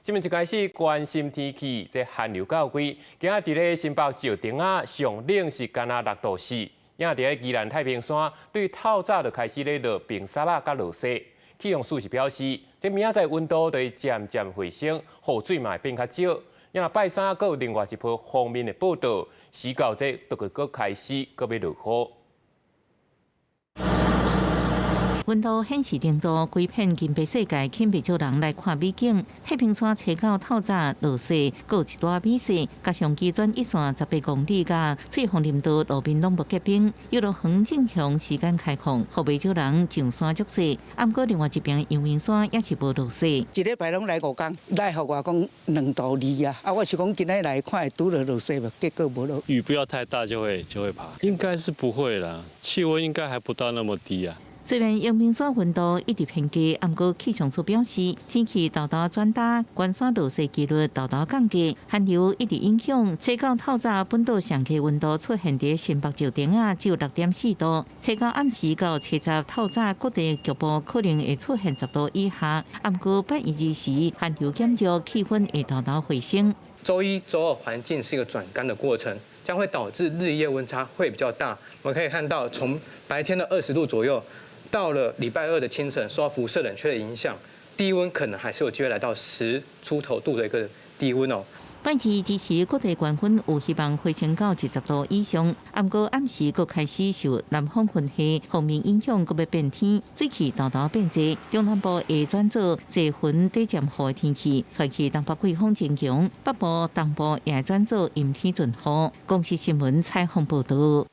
今日就开始关心天气，这寒流较贵。今仔日咧新北石碇上冷是干那6°C，影伫咧宜兰太平山，对透早就开始咧落冰沙甲落雪。气象署是表示，这明仔载温度就会渐渐回升，雨水嘛会变较少。若拜三，阁有另外一波方面的报道，时到这就会阁开始阁要落雨。 温度显示零度，规片金白世界肯不少人来看美景。太平山车到透早落雪，阁有一大美雪，加上基准一线18公里噶，翠峰林道路面拢无结冰。游乐园正向时间开放，互不少人上山足雪。啊，不过另外一边阳明山也是无落雪。一礼拜拢来5天，来互我讲2度2啊！我是讲今日来看会拄着落雪无，结果无落。雨不要太大就会爬，应该是不会啦，气温应该还不到那么低啊。 虽然阳明山温度一直偏低，不过气象处表示，天气豆豆转大，关山落雪几率豆豆降低，寒流一直影响。车到透早，本岛上期温度出现在新北石碇只有6.4度，车到暗时到车10透早，各地局部可能会出现10度以下。不过8月2时，寒流减弱，气温会豆豆回升。周1、周2环境是一个转干的过程，将会导致日夜温差会比较大。我们可以看到，从白天的20度左右。 到了礼拜2的清晨，受到辐射冷却的影响，低温可能还是有机会来到10出头度的一个低温哦。拜二之时，各地高温有希望回升到10度以上。不过暗时佫开始受南方云系锋面影响，佫要变天，水汽豆豆变济。中南部会转做侪云底渐雨的天气，吹去东北季风增强，北部、东部也转做阴天阵雨。公视新闻采访报道。